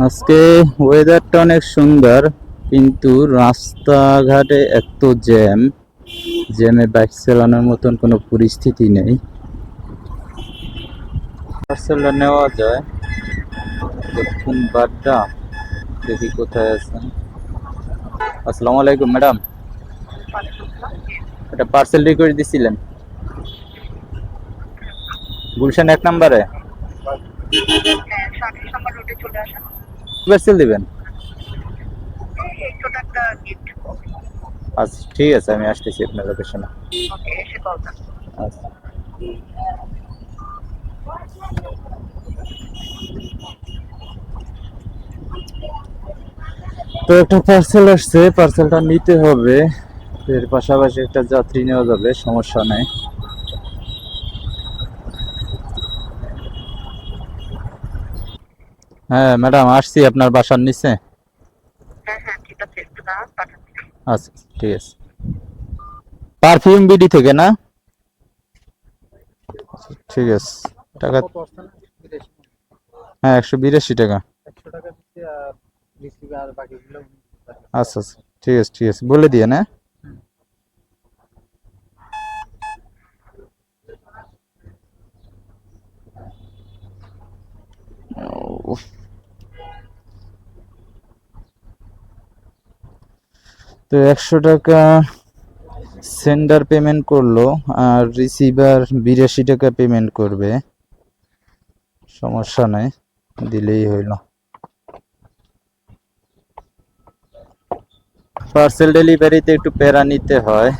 আজকে ওয়েদারটা অনেক সুন্দর, কিন্তু রাস্তাঘাটে এত জ্যামে বাইক চালানোর মতন কোনো পরিস্থিতি নেই। পার্সেলটা নেওয়া যায় দক্ষিণ বাড্ডা। দেখি কোথায় আছেন। আসসালামু আলাইকুম ম্যাডাম, একটা পার্সেল রিকোয়েস্ট দিছিলেন গুলশান 1 নম্বরে। পার্সেল দিবেন? আচ্ছা ঠিক আছে, আমি আসতেছি আপনার লোকেশনে। আচ্ছা। তো একটা পার্সেল আসছে, পার্সেলটা নিতে হবে। এর পাশাপাশি একটা যাত্রী নেওয়া যাবে, সমস্যা নেই। হ্যাঁ ম্যাডাম, আসছি আপনার বাসার নিচে। আচ্ছা ঠিক আছে। পারফিউম বিডি থেকে না? ঠিক আছে। টাকা? হ্যাঁ, 182 টাকা। আচ্ছা আচ্ছা, ঠিক আছে ঠিক আছে, বলে দিয়ে না। তো 100 টাকা সেন্ডার পেমেন্ট করলো, আর রিসিভার 82 টাকা পেমেন্ট করবে। সমস্যা নাই, দিলেই হইল। পার্সেল ডেলিভারিতে একটু প্যারা নিতে হয়,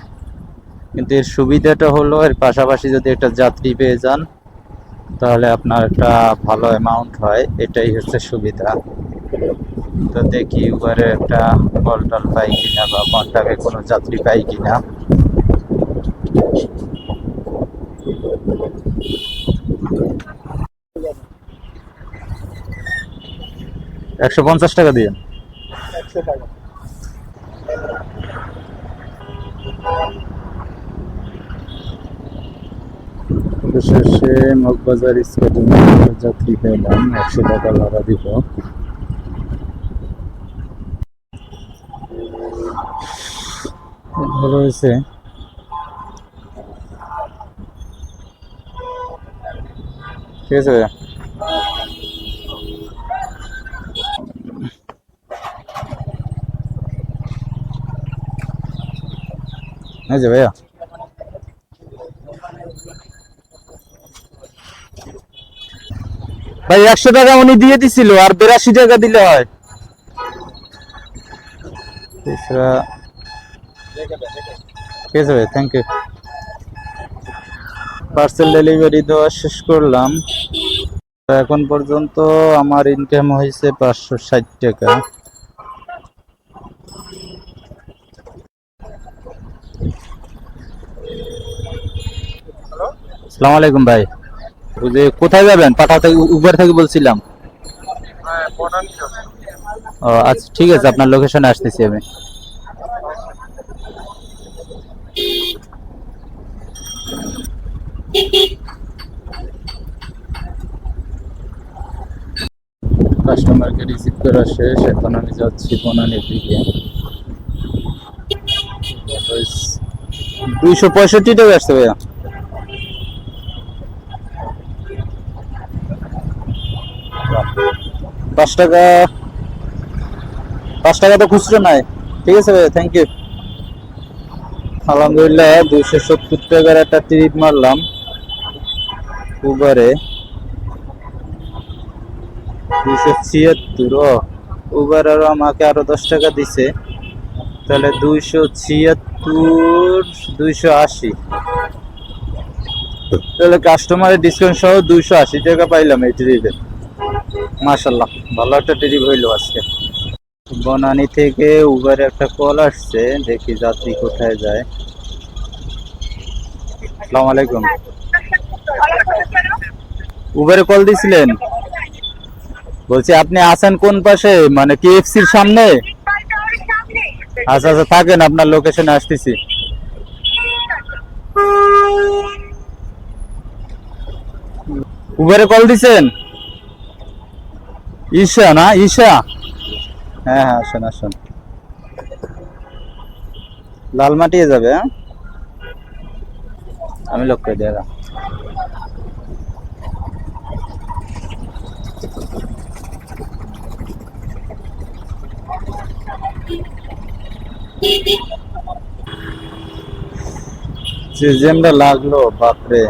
কিন্তু এর সুবিধাটা হলো এর পাশাপাশি যদি একটা যাত্রী পেয়ে যান তাহলে আপনার একটা ভালো অ্যামাউন্ট হয়, এটাই হচ্ছে সুবিধা। তো দেখি উবারে একটা কল টল পাই কিনা বা কন্টাক্টে কোনো যাত্রী পাই কিনা। 150 টাকা দিয়ে। শেষে মগবাজার স্টেডিয়ামে যাত্রী পেলাম, 100 টাকা ভাড়া দিব। ভালো হয়েছে। ঠিক আছে ভাইয়া। হ্যাঁ যে ভাইয়া, ভাই 100 টাকা উনি দিয়ে দিছিল, আর 82 টাকা দিলে হয়। তেসরা। ঠিক আছে ভাই, থ্যাংক ইউ। পার্সেল ডেলিভারি দেওয়া শেষ করলাম। তো এখন পর্যন্ত আমার ইনকাম হয়েছে 560 টাকা। আসসালামু আলাইকুম ভাই, ওই যে কোথায় যাবেন? পাঠাও থেকে, উবার থেকে বলছিলাম। ও আচ্ছা ঠিক আছে, আপনার লোকেশনে আসতেছি আমি। কাস্টমারকে রিসিভ করা শেষ, এখন আমি যাচ্ছি বনানীর দিকে। 265 টাকা আসছে ভাইয়া। 5 টাকা, 5 টাকা তো খুচরো নাই। ঠিক আছে ভাইয়া, থ্যাংক ইউ। আলহামদুলিল্লাহ, 270 টাকার একটা ট্রিপ মারলাম উবারে। 276। ও, উবার আরো আমাকে আরো 10 টাকা দিছে, তাহলে 276, 280। তাহলে কাস্টমারের ডিসকাউন্ট সহ 280 টাকা পাইলাম এই ট্রিপে। মাশাল্লাহ, ভালো একটা ট্রিপ হইলো আজকে। বনানী থেকে উবারে একটা কল আসছে, দেখি যাত্রী কোথায় যায়। আসসালামু আলাইকুম। উবারে কল দিছিলেন? বলছি আপনি আছেন কোন পাশে, মানে কেএফসির সামনে? আচ্ছা আচ্ছা, থাকেন, আপনার লোকেশনে আসতেছি। উবারে কল দিছেন? ঈশা না, ঈশা? হ্যাঁ হ্যাঁ, আসুন আসুন। লালমাটিয়ে যাবে, হ্যাঁ? আমি লোক করে দিয়ে গেলাম। যে জ্যামটা লাগলো বাপরে।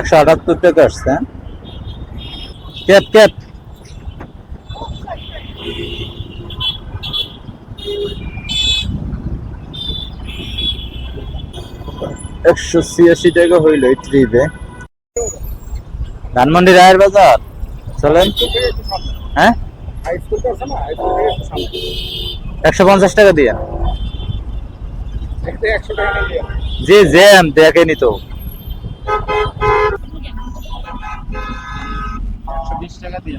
178 টাকা আসছে, হ্যাঁ? Cap cap. 186 টাকা হইল এই ট্রিপে। ধানমন্ডি রায়ের বাজার চলেন। হ্যাঁ, 150 টাকা দিয়ে। যে জ্যাম দেখেনি তো। 120 টাকা দিয়ে।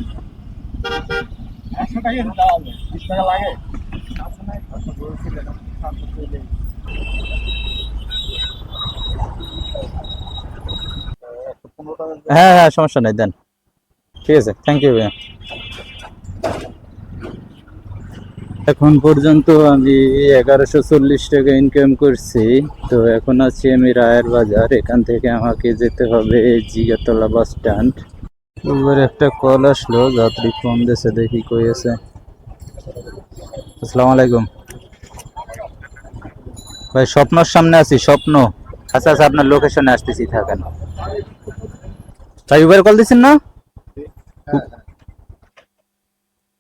100 টাকা দেওয়া হবে, 20 টাকা লাগে। হ্যাঁ হ্যাঁ, সমস্যা নাই, দেন। ঠিক আছে, থ্যাংক ইউ ভাইয়া। এখন পর্যন্ত আমি 1140 টাকা ইনকাম করছি। তো এখন আছি আমি রায়ের বাজার। এখান থেকে আমাকে যেতে হবে জিগাতলা বাস স্ট্যান্ড। এবার একটা কল আসলো, যাত্রী ফোন দিয়েছে, দেখি কই আছে। আসসালামু আলাইকুম ভাই, স্বপ্নর সামনে আছি, স্বপ্ন। আচ্ছা আচ্ছা, আপনার লোকেশনে আসতেছি, থাকেন। ভাই উবার কল দিচ্ছেন না?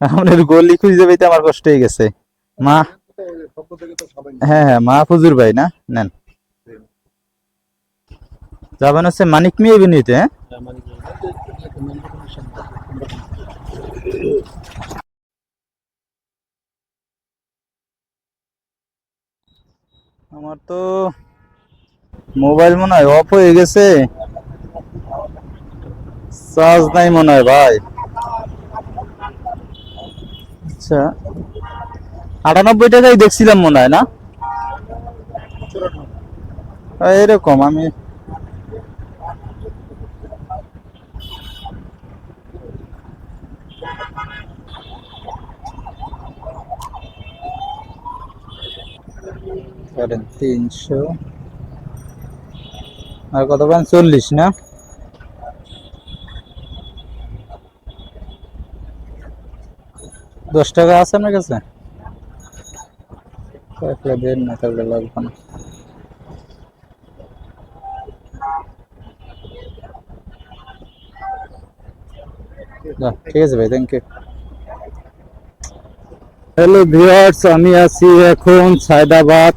আপনার গলি খুঁজে পেতে আমার কষ্ট হয়ে গেছে। মা, হ্যাঁ হ্যাঁ, মাহফুজুর ভাই না? নেন। যাবেন হচ্ছে মানিক মি এভিনিউতে, হ্যাঁ? আমার তো মোবাইল মনে হয় অফ হয়ে গেছে, চার্জ নাই মনে হয় ভাই। আচ্ছা, 98 টাকাই দেখছিলাম মনে হয়, না? এরকম আমি করেন 300 আর কত পান, 40 না? $10 আছে আপনার কাছে? কয়েকটা দেন না, তাহলে লাগবে না। ঠিক আছে ভাই, থ্যাংক ইউ। হ্যালো ভিউয়ার্স, আমি আছি এখন সায়দাবাদ।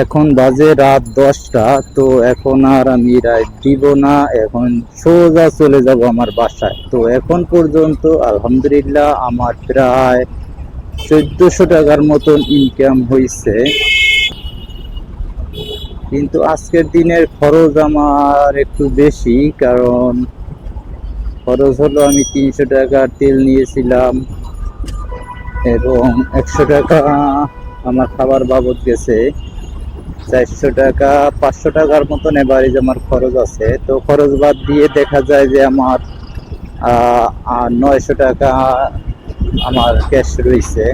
এখন বাজে রাত 10টা। তো এখন আর আমি রাইড দিব না, এখন সোজা চলে যাব আমার বাসায়। তো এখন পর্যন্ত আলহামদুলিল্লাহ আমার প্রায় 1400 টাকার মতন ইনকাম হয়েছে। কিন্তু আজকের দিনের খরচ আমার একটু বেশি, কারণ খরচ হলো আমি 300 টাকার তেল নিয়েছিলাম এবং 100 টাকা আমার খাবার বাবদ গেছে। 400 টাকা, 500 টাকার মতন এভারেজ আমার খরচ আছে। তো খরচ বাদ দিয়ে দেখা যায় যে আমার 900 টাকা আমার ক্যাশ রয়েছে।